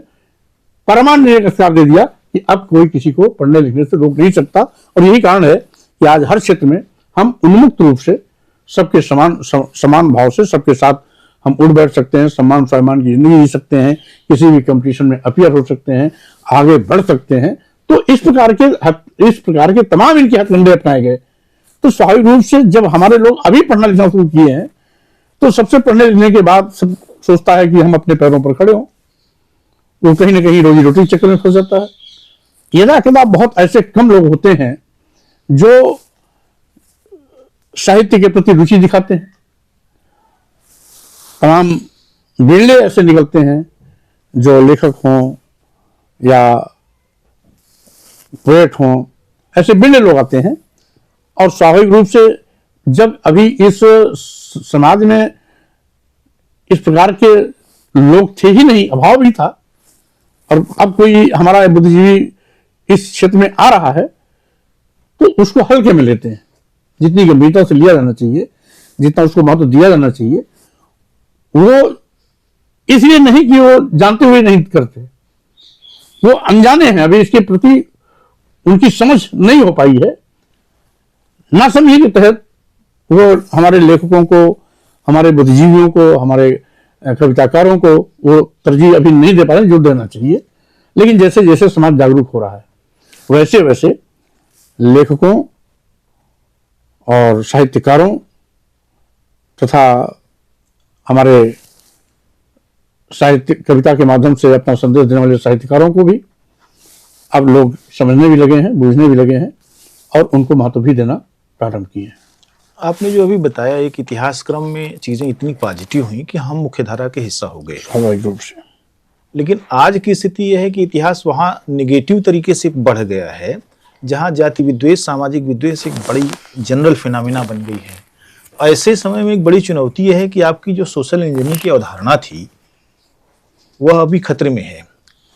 परमानेंट अधिकार दे दिया कि अब कोई किसी को पढ़ने लिखने से रोक नहीं सकता। और यही कारण है कि आज हर क्षेत्र में हम उन्मुक्त रूप से सबके समान भाव से सबके साथ हम उड़ बैठ सकते हैं, सम्मान स्वाभिमान की जिंदगी जी सकते हैं, किसी भी कंपटीशन में अपीयर हो सकते हैं, आगे बढ़ सकते हैं। तो इस प्रकार के तमाम इनके हथकंडे अपनाए गए। तो स्वाभाविक रूप से जब हमारे लोग अभी पढ़ना लिखना शुरू किए हैं, तो सबसे पढ़ने लिखने के बाद सब सोचता है कि हम अपने पैरों पर खड़े हों, वो कहीं ना कहीं रोजी रोटी चक्कर में फंस जाता है। यदा कदा बहुत ऐसे कम लोग होते हैं जो साहित्य के प्रति रुचि दिखाते हैं। तमाम बिरले ऐसे निकलते हैं जो लेखक हों या पोएट हों, ऐसे बिरले लोग आते हैं। और स्वाभाविक रूप से जब अभी इस समाज में इस प्रकार के लोग थे ही नहीं, अभाव भी था, और अब कोई हमारा बुद्धिजीवी इस क्षेत्र में आ रहा है, तो उसको हल्के में लेते हैं। जितनी गंभीरता से लिया जाना चाहिए, जितना उसको महत्व दिया जाना चाहिए, वो इसलिए नहीं कि वो जानते हुए नहीं करते, वो अनजाने हैं, अभी इसके प्रति उनकी समझ नहीं हो पाई है। ना समझने के तहत वो हमारे लेखकों को, हमारे बुद्धिजीवियों को, हमारे कविताकारों को वो तरजीह अभी नहीं दे पा रहे जो देना चाहिए। लेकिन जैसे जैसे समाज जागरूक हो रहा है, वैसे वैसे लेखकों और साहित्यकारों तथा हमारे साहित्य कविता के माध्यम से अपना संदेश देने वाले साहित्यकारों को भी अब लोग समझने भी लगे हैं, बूझने भी लगे हैं, और उनको महत्व भी देना प्रारंभ किए हैं। आपने जो अभी बताया, एक इतिहास क्रम में चीजें इतनी पॉजिटिव हुई कि हम मुख्यधारा के हिस्सा हो गए, स्वाभाविक रूप से। लेकिन आज की स्थिति यह है कि इतिहास वहाँ निगेटिव तरीके से बढ़ गया है, जहाँ जाति विद्वेष, सामाजिक विद्वेष एक बड़ी जनरल फिनोमिना बन गई है। ऐसे समय में एक बड़ी चुनौती यह है कि आपकी जो सोशल इंजीनियरिंग की अवधारणा थी वह अभी खतरे में है।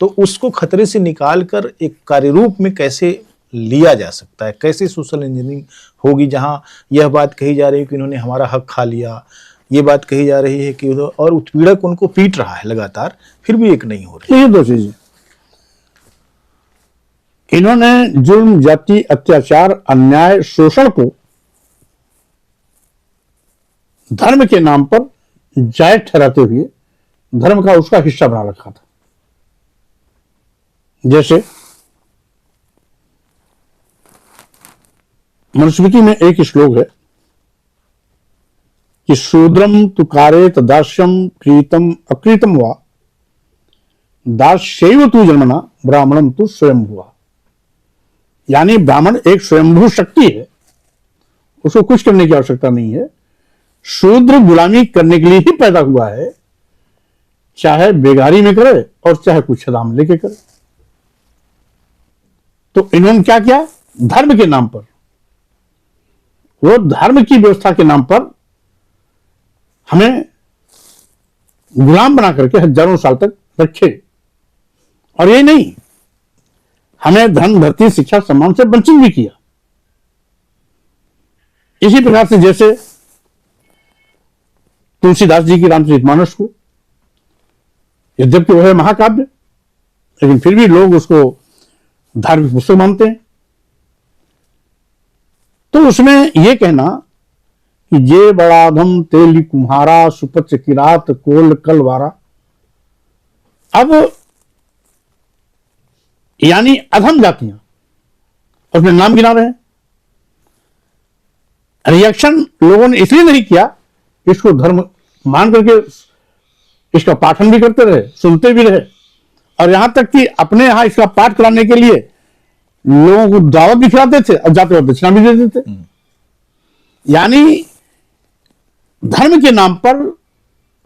तो उसको खतरे से निकाल कर एक कार्यरूप में कैसे लिया जा सकता है, कैसे सोशल इंजीनियरिंग होगी जहाँ यह बात कही जा रही है कि इन्होंने हमारा हक खा लिया, ये बात कही जा रही है कि और उत्पीड़क उनको पीट रहा है लगातार, फिर भी एक नहीं हो रही। ये दो चीजें, इन्होंने जुर्म, जाति, अत्याचार, अन्याय, शोषण को धर्म के नाम पर जायज ठहराते हुए धर्म का उसका हिस्सा बना रखा था। जैसे मनुस्मृति में एक श्लोक है कि शूद्रम तुकारेत दास्यम क्रीतम अक्रीतम हुआ, दास्यैव तु जन्मना ब्राह्मणम तु स्वयं हुआ। यानी ब्राह्मण एक स्वयंभू शक्ति है, उसको कुछ करने की आवश्यकता नहीं है। शूद्र गुलामी करने के लिए ही पैदा हुआ है, चाहे बेगारी में करे और चाहे कुछ दाम लेके करे। तो इन्होंने क्या किया, धर्म के नाम पर, वो धर्म की व्यवस्था के नाम पर हमें गुलाम बना करके हजारों साल तक रखे। और ये नहीं, हमें धन, धरती, शिक्षा, सम्मान से वंचित भी किया। इसी प्रकार से जैसे तुलसीदास जी की रामचरितमानस को, यद्यपि वह है महाकाव्य, लेकिन फिर भी लोग उसको धार्मिक पुस्तक मानते हैं। तो उसमें यह कहना कि ये बड़ाधम तेली कुम्हारा सुपच किरात कोल कलवारा, अब यानी अधम जातियां उसमें नाम गिना रहे हैं। रिएक्शन लोगों ने इसलिए नहीं किया, इसको धर्म मान करके इसका पाठन भी करते रहे, सुनते भी रहे, और यहां तक कि अपने यहां इसका पाठ कराने के लिए लोगों को दावत भी खिलाते थे और जाते वक्त दक्षिणा भी देते थे। यानी धर्म के नाम पर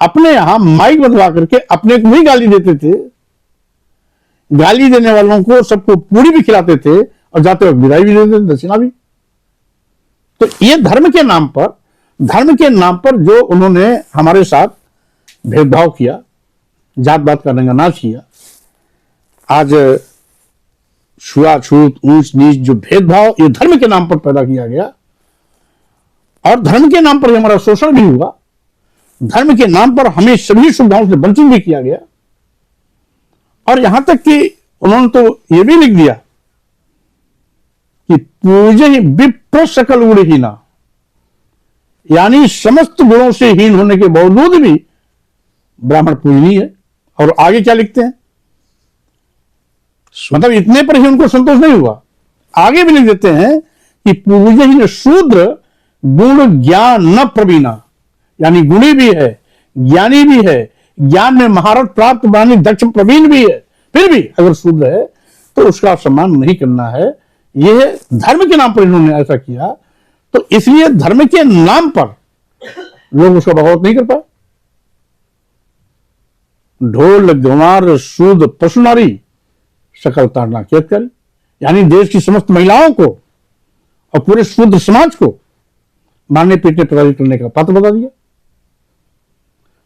अपने यहां माइक बंधवा करके अपने को भी गाली देते थे, गाली देने वालों को सबको पूरी भी खिलाते थे और जाते वक्त विदाई भी देते थे, दक्षिणा भी। तो ये धर्म के नाम पर जो उन्होंने हमारे साथ भेदभाव किया, जात पात का रंगानाच किया, आज छुआछूत ऊंच नीच जो भेदभाव ये धर्म के नाम पर पैदा किया गया, और धर्म के नाम पर हमारा शोषण भी हुआ, धर्म के नाम पर हमें सभी सुविधाओं से वंचित भी किया गया। और यहां तक कि उन्होंने तो यह भी लिख दिया कि पूजे विप्र सकल गुण हीना, यानी समस्त गुणों से हीन होने के बावजूद भी ब्राह्मण पूजनीय है। और आगे क्या लिखते हैं, मतलब इतने पर ही उनको संतोष नहीं हुआ, आगे भी लिख देते हैं कि पूजनीय शूद्र गुण ज्ञान न प्रवीणा, यानी गुणी भी है, ज्ञानी भी है, ज्ञान में महारत प्राप्त वाणी दक्ष प्रवीण भी है, फिर भी अगर शूद्र है तो उसका सम्मान नहीं करना है। यह धर्म के नाम पर इन्होंने ऐसा किया, तो इसलिए धर्म के नाम पर लोग उसका बगावत नहीं कर पाए। ढोल गंवार सूद पशु नारी सकल ताड़ना खेत करी, यानी देश की समस्त महिलाओं को और पूरे शूद्र समाज को मारने पीटने प्रताड़ित करने का पात्र बता दिया।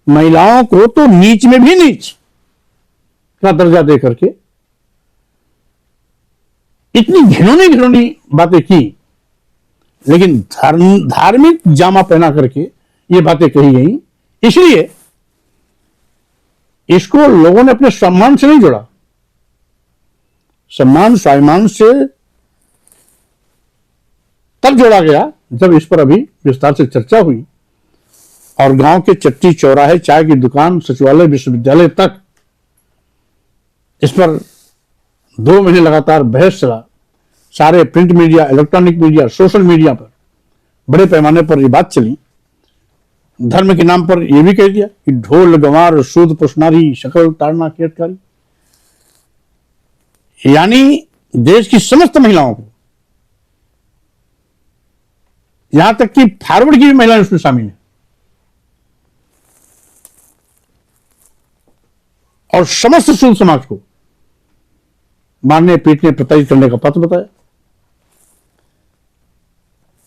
महिलाओं को तो नीच में भी नीच का दर्जा दे करके इतनी घिनौनी बातें की, लेकिन धार्मिक जामा पहना करके ये बातें कही गई। इसलिए इसको लोगों ने अपने सम्मान से नहीं जोड़ा। सम्मान स्वाभिमान से तब जोड़ा गया जब इस पर अभी विस्तार से चर्चा हुई, और गांव के चट्टी चौराहे चाय की दुकान सचिवालय विश्वविद्यालय तक इस पर 2 महीने लगातार बहस चला। सारे print media, electronic media, social media पर बड़े पैमाने पर यह बात चली। धर्म के नाम पर यह भी कह दिया कि ढोल गंवार सूद पुष्णारी शकल ताड़ना केतकारी, यानी देश की समस्त महिलाओं को, यहां तक कि फॉरवर्ड की भी महिलाएं उसमें शामिल है, और समस्त शूद्र समाज को मारने पीटने प्रताड़ित करने का पत्र बताया।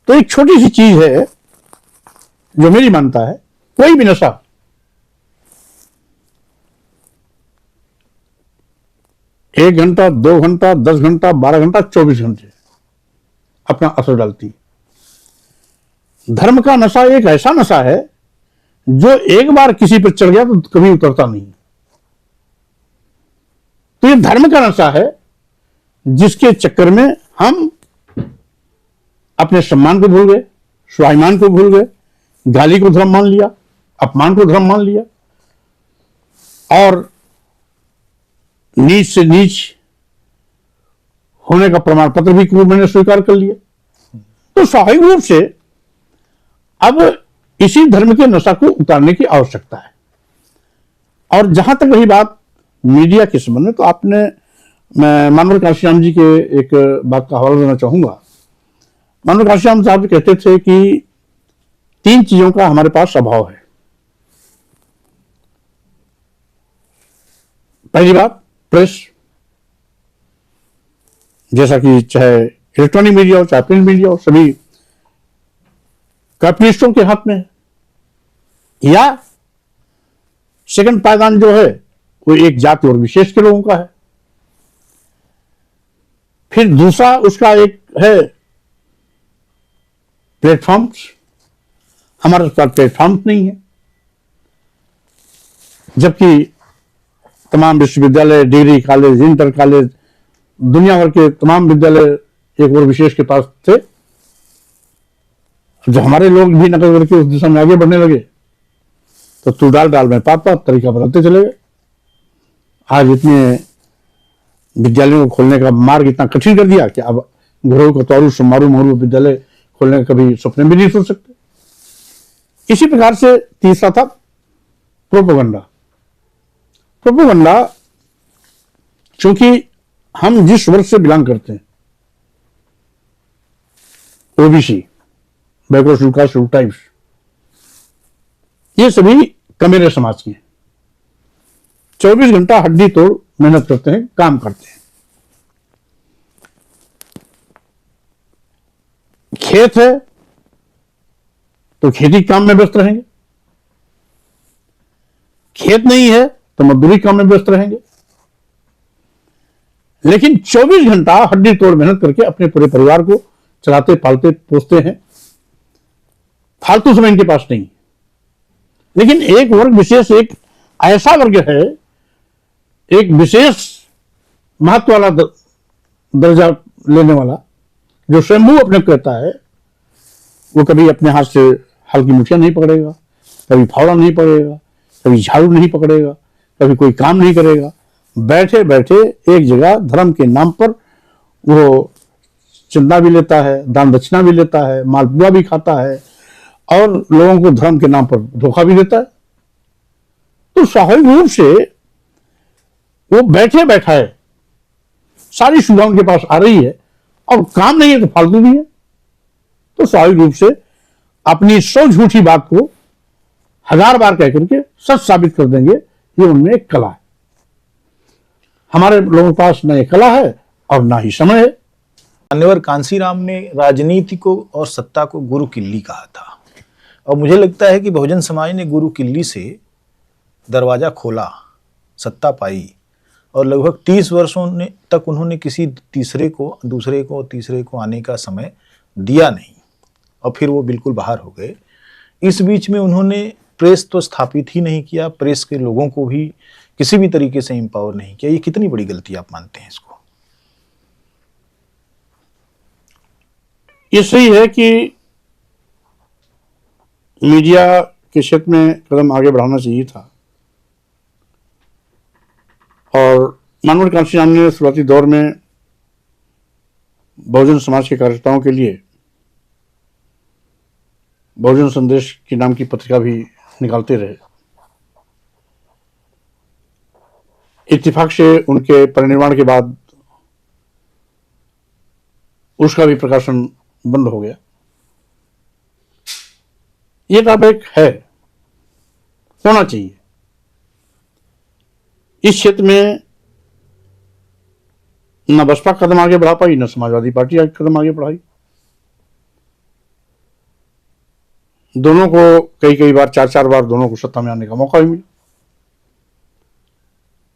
तो एक छोटी सी चीज है जो मेरी मानता है, कोई भी नशा एक घंटा 2 घंटा 10 घंटा 12 घंटा 24 घंटे अपना असर डालती है। धर्म का नशा एक ऐसा नशा है जो एक बार किसी पर चढ़ गया तो कभी उतरता नहीं। तो ये धर्म का नशा है जिसके चक्कर में हम अपने सम्मान को भूल गए, स्वाभिमान को भूल गए, गाली को धर्म मान लिया, अपमान को धर्म मान लिया, और नीच से नीच होने का प्रमाण पत्र भी मैंने स्वीकार कर लिया। तो स्वाभाविक रूप से अब इसी धर्म के नशा को उतारने की आवश्यकता है। और जहां तक रही बात मीडिया के संबंध में, तो आपने, मैं मानव काशीराम जी के एक बात का हवाला देना चाहूंगा। मानव काशीराम साहब कहते थे कि 3 चीजों का हमारे पास अभाव है। पहली बात प्रेस, जैसा कि चाहे इलेक्ट्रॉनिक मीडिया हो चाहे प्रिंट मीडिया हो, सभी कैपिटलिस्टों के हाथ में है। या सेकंड पायदान जो है वो एक जाति और विशेष के लोगों का है। फिर दूसरा उसका एक है प्लेटफॉर्म्स, हमारे पास प्लेटफॉर्म्स नहीं है, जबकि तमाम विश्वविद्यालय, डिग्री कॉलेज, इंटर कॉलेज, दुनिया भर के तमाम विद्यालय एक और विशेष के पास थे। जब हमारे लोग भी नकल करके उस दिशा में आगे बढ़ने लगे तो तू डाल डाल में पात पात तरीका बदलते चले गए। आज इतने विद्यालयों को खोलने का मार्ग इतना कठिन कर दिया कि अब गुरु कतौरू समारू मोरू विद्यालय खोलने का कभी सपने भी नहीं सोच सकते। इसी प्रकार से तीसरा था प्रोपेगेंडा। प्रोपेगेंडा, चूंकि हम जिस वर्ग से बिलोंग करते हैं, OBC, backward schedule caste, schedule tribes, ये सभी कमेरे समाज के हैं। 24 घंटा हड्डी तोड़ मेहनत करते हैं, काम करते हैं। खेत है तो खेती काम में व्यस्त रहेंगे, खेत नहीं है तो मजदूरी काम में व्यस्त रहेंगे। लेकिन 24 घंटा हड्डी तोड़ मेहनत करके अपने पूरे परिवार को चलाते पालते पोसते हैं। फालतू समय इनके पास नहीं। लेकिन एक वर्ग विशेष, एक ऐसा वर्ग है, एक विशेष महत्व वाला दर्जा लेने वाला, जो स्वयं अपने को कहता है, वो कभी अपने हाथ से हल्की मुठियां नहीं पकड़ेगा, कभी फावड़ा नहीं पकड़ेगा, कभी झाड़ू नहीं पकड़ेगा, कभी कोई काम नहीं करेगा। बैठे बैठे एक जगह धर्म के नाम पर वो चंदा भी लेता है, दान दक्षिणा भी लेता है, मालपुआ भी खाता है और लोगों को धर्म के नाम पर धोखा भी देता है। तो स्वाभाविक रूप से वो बैठे बैठा है, सारी सुविधा उनके पास आ रही है और काम नहीं है तो फालतू भी है। तो स्वाभाविक रूप से अपनी सौ झूठी बात को 1000 बार कह करके सच साबित कर देंगे। ये उनमें एक कला है। हमारे लोगों के पास न एक कला है और ना ही समय है। मान्यवर कांसीराम ने राजनीति को और सत्ता को गुरु किल्ली कहा था, और मुझे लगता है कि बहुजन समाज ने गुरु किल्ली से दरवाजा खोला, सत्ता पाई, और लगभग 30 वर्षों तक उन्होंने किसी दूसरे को आने का समय दिया नहीं, और फिर वो बिल्कुल बाहर हो गए। इस बीच में उन्होंने प्रेस तो स्थापित ही नहीं किया, प्रेस के लोगों को भी किसी भी तरीके से एम्पावर नहीं किया। ये कितनी बड़ी गलती आप मानते हैं इसको? ये सही है कि मीडिया के क्षेत्र में कदम आगे बढ़ाना चाहिए था, और मानवर कांसीराम ने शुरुआती दौर में बहुजन समाज के कार्यकर्ताओं के लिए बहुजन संदेश के नाम की पत्रिका भी निकालते रहे। इत्तेफाक से उनके परिनिर्वाण के बाद उसका भी प्रकाशन बंद हो गया। ये ड्रॉबैक है, होना चाहिए। इस क्षेत्र में न बसपा कदम आगे बढ़ा पाई, न समाजवादी पार्टी कदम आगे बढ़ाई। दोनों को कई बार, 4 बार दोनों को सत्ता में आने का मौका भी मिला।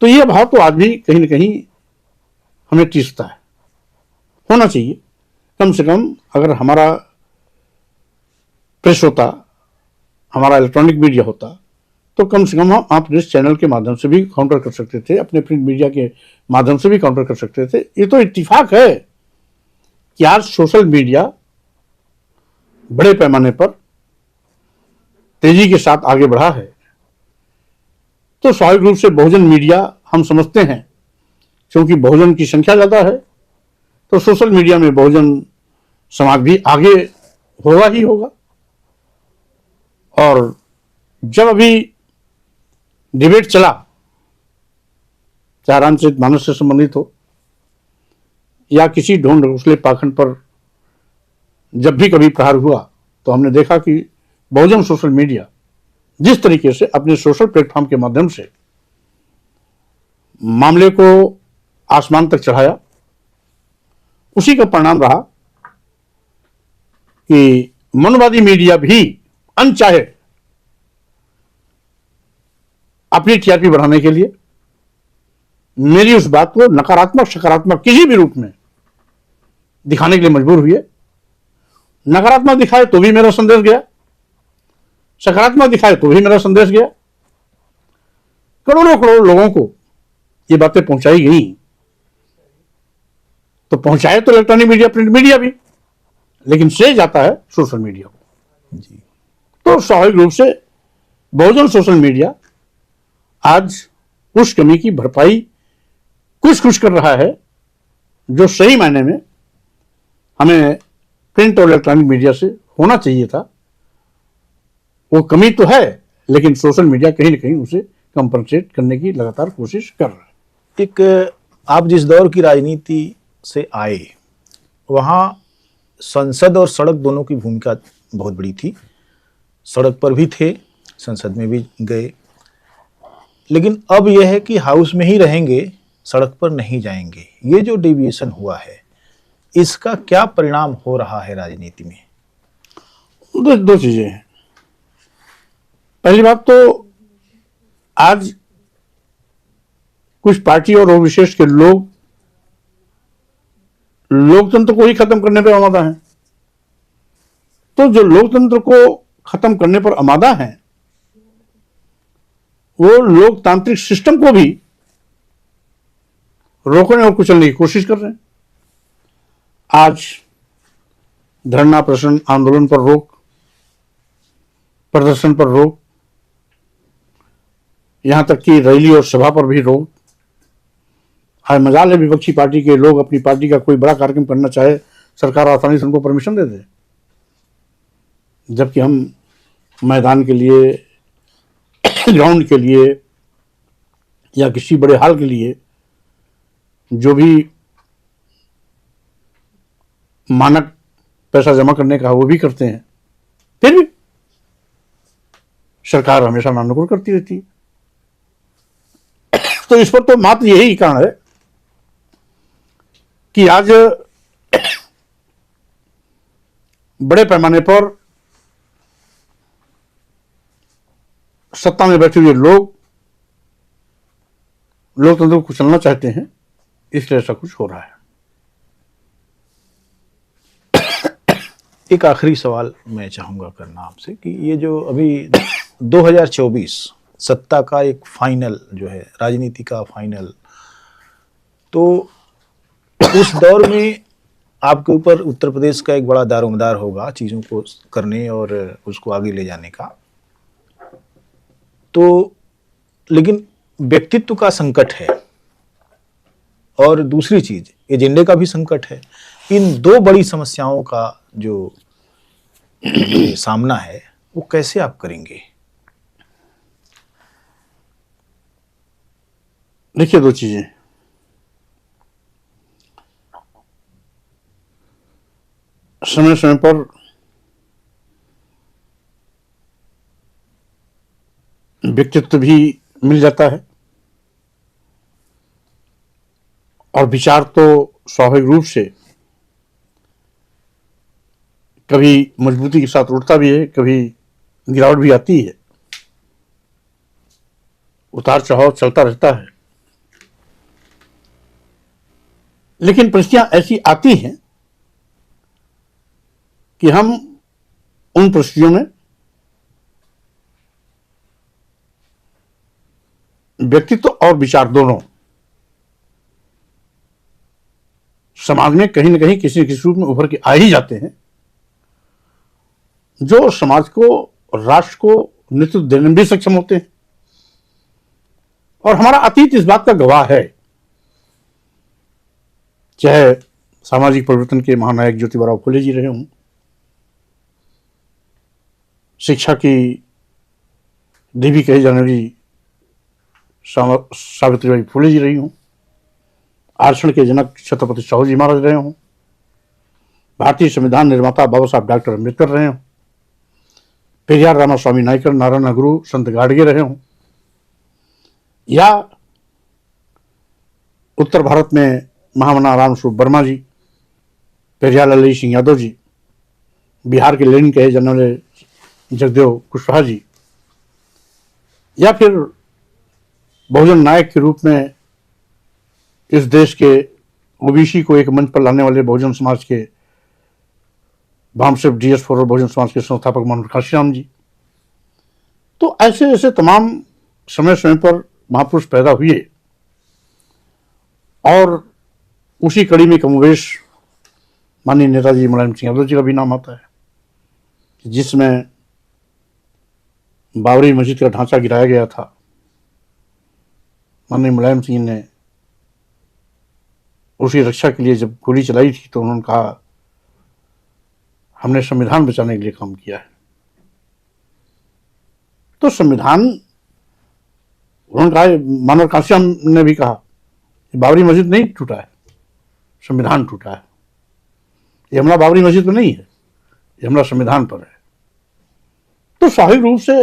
तो ये भाव तो आज भी कहीं न कहीं हमें टीसता है। होना चाहिए, कम से कम अगर हमारा प्रेस होता, हमारा इलेक्ट्रॉनिक मीडिया होता, तो कम से कम हम अपने चैनल के माध्यम से भी काउंटर कर सकते थे, अपने प्रिंट मीडिया के माध्यम से भी काउंटर कर सकते थे। ये तो इत्तेफाक है कि आज सोशल मीडिया बड़े पैमाने पर तेजी के साथ आगे बढ़ा है। तो स्वाभाविक रूप से बहुजन मीडिया हम समझते हैं, क्योंकि बहुजन की संख्या ज्यादा है, तो सोशल मीडिया में बहुजन समाज भी आगे होगा ही होगा। और जब अभी डिबेट चला, चाहे रामचरित मानस से संबंधित हो या किसी ढोंग ढकोसले पाखंड पर जब भी कभी प्रहार हुआ, तो हमने देखा कि बहुजन सोशल मीडिया जिस तरीके से अपने सोशल प्लेटफॉर्म के माध्यम से मामले को आसमान तक चढ़ाया, उसी का परिणाम रहा कि मनवादी मीडिया भी अनचाहे अपनी टीआरपी बढ़ाने के लिए मेरी उस बात को नकारात्मक सकारात्मक किसी भी रूप में दिखाने के लिए मजबूर हुए। नकारात्मक दिखाए तो भी मेरा संदेश गया, सकारात्मक दिखाए तो भी मेरा संदेश गया। करोड़ों करोड़ लोगों को ये बातें पहुंचाई गई तो पहुंचाए तो इलेक्ट्रॉनिक मीडिया, प्रिंट मीडिया भी, लेकिन श्रेय जाता है सोशल मीडिया को। जी। तो स्वाभाविक रूप से बहुजन सोशल मीडिया आज उस कमी की भरपाई कुछ कुछ कर रहा है जो सही मायने में हमें प्रिंट और इलेक्ट्रॉनिक मीडिया से होना चाहिए था। वो कमी तो है, लेकिन सोशल मीडिया कहीं ना कहीं उसे कंपनसेट करने की लगातार कोशिश कर रहा है। एक आप जिस दौर की राजनीति से आए, वहाँ संसद और सड़क दोनों की भूमिका बहुत बड़ी थी। सड़क पर भी थे, संसद में भी गए, लेकिन अब यह है कि हाउस में ही रहेंगे, सड़क पर नहीं जाएंगे। ये जो डेविएशन हुआ है, इसका क्या परिणाम हो रहा है राजनीति में? दो चीजें हैं। पहली बात तो आज कुछ पार्टी और विशेष के लोग लोकतंत्र को ही खत्म करने पर आमादा हैं। तो जो लोकतंत्र को खत्म करने पर आमादा हैं, वो लोकतांत्रिक सिस्टम को भी रोकने और कुचलने की कोशिश कर रहे हैं। आज धरना, प्रदर्शन, आंदोलन पर रोक, प्रदर्शन पर रोक, यहां तक कि रैली और सभा पर भी रोक। आज मजाल है विपक्षी पार्टी के लोग अपनी पार्टी का कोई बड़ा कार्यक्रम करना चाहे, सरकार आसानी से उनको परमिशन दे दे, जबकि हम मैदान के लिए, ग्राउंड के लिए या किसी बड़े हाल के लिए जो भी मानक पैसा जमा करने का वो भी करते हैं, फिर भी सरकार हमेशा नानुकुर करती रहती है। तो इस पर तो मात्र यही कारण है कि आज बड़े पैमाने पर सत्ता में बैठे हुए लोग लोकतंत्र को कुचलना चाहते हैं, इसलिए ऐसा कुछ हो रहा है। एक आखिरी सवाल मैं चाहूँगा करना आपसे कि ये जो अभी 2024 सत्ता का एक फाइनल जो है, राजनीति का फाइनल, तो उस दौर में आपके ऊपर उत्तर प्रदेश का एक बड़ा दारोमदार होगा चीज़ों को करने और उसको आगे ले जाने का। तो लेकिन व्यक्तित्व का संकट है और दूसरी चीज़ एजेंडे का भी संकट है। इन दो बड़ी समस्याओं का जो सामना है वो कैसे आप करेंगे? देखिए, दो चीजें। समय समय पर व्यक्तित्व भी मिल जाता है और विचार तो स्वाभाविक रूप से कभी मजबूती के साथ उठता भी है, कभी गिरावट भी आती है, उतार चढ़ाव चलता रहता है। लेकिन परिस्थितियां ऐसी आती हैं कि हम उन परिस्थितियों में व्यक्तित्व और विचार दोनों समाज में कहीं ना कहीं किसी न किसी रूप में उभर के आ ही जाते हैं, जो समाज को, राष्ट्र को नेतृत्व देने में भी सक्षम होते हैं। और हमारा अतीत इस बात का गवाह है। चाहे सामाजिक परिवर्तन के महानायक ज्योतिबा फुले जी रहे हों, शिक्षा की देवी कही जाने वाली सावित्रीबाई फुले जी रही हों, आरक्षण के जनक छत्रपति साहू जी महाराज रहे हों, भारतीय संविधान निर्माता बाबा साहब डॉक्टर अम्बेडकर रहे हों, पेरियार रामास्वामी नायकर, नारायण गुरु, संत गाडगे रहे हों, या उत्तर भारत में महामना राम स्वरूप वर्मा जी, पेरियार ललित सिंह यादव जी, बिहार के लेनिन कहे जाने वाले जगदेव कुशवाहा जी, या फिर बहुजन नायक के रूप में इस देश के ओबीसी को एक मंच पर लाने वाले बहुजन समाज के भामसेव DS4 और बहुजन समाज के संस्थापक मनोहर काशीराम जी। तो ऐसे ऐसे तमाम समय समय पर महापुरुष पैदा हुए और उसी कड़ी में कमोवेश माननीय नेताजी मुलायम सिंह यादव जी का भी नाम आता है, जिसमें बाबरी मस्जिद का ढांचा गिराया गया था। माननीय मुलायम सिंह ने उसी रक्षा के लिए जब गोली चलाई थी तो उन्होंने कहा हमने संविधान बचाने के लिए काम किया है। तो संविधान, उन्होंने कहा, मानव कांस्याम ने भी कहा कि बाबरी मस्जिद नहीं टूटा है, संविधान टूटा है। ये हमला बाबरी मस्जिद पर नहीं है, ये हमला संविधान पर है। तो स्वाभाविक रूप से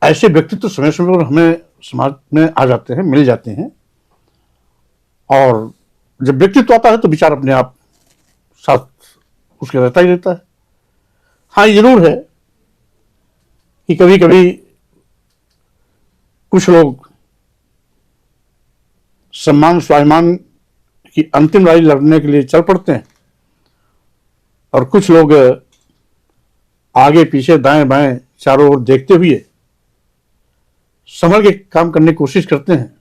ऐसे व्यक्तित्व समय समय पर हमें समाज में आ जाते हैं, मिल जाते हैं, और जब व्यक्तित्व आता है तो विचार अपने आप साथ उसके रहता ही रहता है। हाँ, ये जरूर है कि कभी कभी कुछ लोग सम्मान स्वाभिमान की अंतिम लड़ाई लड़ने के लिए चल पड़ते हैं, और कुछ लोग आगे पीछे दाएं बाएं चारों ओर देखते हुए संभल के काम करने की कोशिश करते हैं।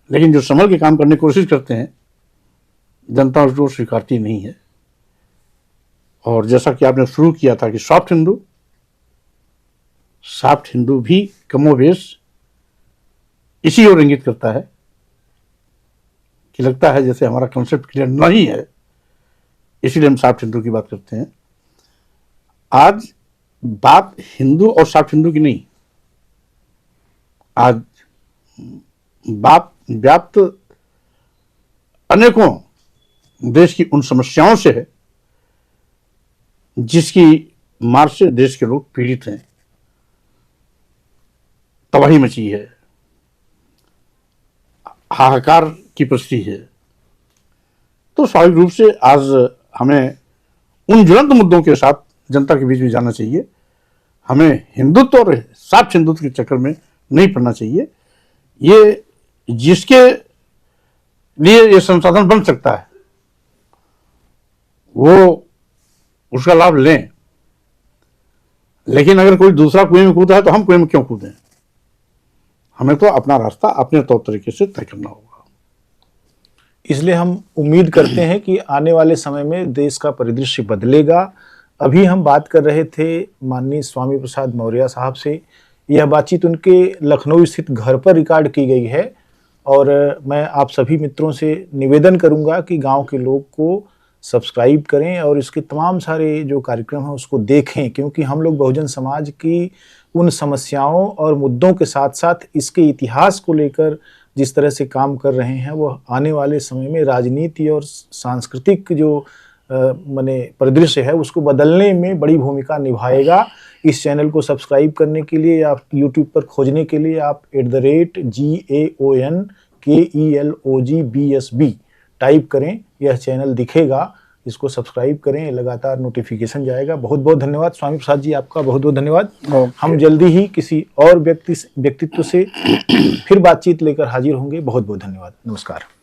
लेकिन जो संभल के काम करने की कोशिश करते हैं, जनता उसको स्वीकारती नहीं है। और जैसा कि आपने शुरू किया था कि सॉफ्ट हिंदू भी कमोवेश इसी ओर इंगित करता है कि लगता है जैसे हमारा कंसेप्ट क्लियर नहीं है, इसीलिए हम सॉफ्ट हिंदू की बात करते हैं। आज बात हिंदू और सॉफ्ट हिंदू की नहीं, आज बात व्याप्त अनेकों देश की उन समस्याओं से है जिसकी मार से देश के लोग पीड़ित हैं, तबाही मची है, हाहाकार की परिस्थिति है। तो स्वाभाविक रूप से आज हमें उन ज्वलंत मुद्दों के साथ जनता के बीच में जाना चाहिए। हमें हिंदुत्व और सॉफ्ट हिंदुत्व के चक्कर में नहीं पड़ना चाहिए। ये जिसके लिए ये संसाधन बन सकता है वो उसका लाभ लें, लेकिन अगर कोई दूसरा कुएं में कूदा है तो हम कुएं में क्यों कूदें? हमें तो अपना रास्ता अपने तौर तरीके से तय करना होगा। इसलिए हम उम्मीद करते हैं कि आने वाले समय में देश का परिदृश्य बदलेगा। अभी हम बात कर रहे थे माननीय स्वामी प्रसाद मौर्य साहब से। यह बातचीत उनके लखनऊ स्थित घर पर रिकॉर्ड की गई है, और मैं आप सभी मित्रों से निवेदन करूंगा कि गांव के लोग को सब्सक्राइब करें और इसके तमाम सारे जो कार्यक्रम हैं उसको देखें, क्योंकि हम लोग बहुजन समाज की उन समस्याओं और मुद्दों के साथ साथ इसके इतिहास को लेकर जिस तरह से काम कर रहे हैं, वो आने वाले समय में राजनीति और सांस्कृतिक जो माने परिदृश्य है उसको बदलने में बड़ी भूमिका निभाएगा। इस चैनल को सब्सक्राइब करने के लिए या यूट्यूब पर खोजने के लिए आप @GAONKELOGBSB टाइप करें, यह चैनल दिखेगा, इसको सब्सक्राइब करें, लगातार नोटिफिकेशन जाएगा। बहुत बहुत धन्यवाद स्वामी प्रसाद जी, आपका बहुत बहुत धन्यवाद। हम जल्दी ही किसी और व्यक्तित्व से फिर बातचीत लेकर हाजिर होंगे। बहुत बहुत धन्यवाद। नमस्कार।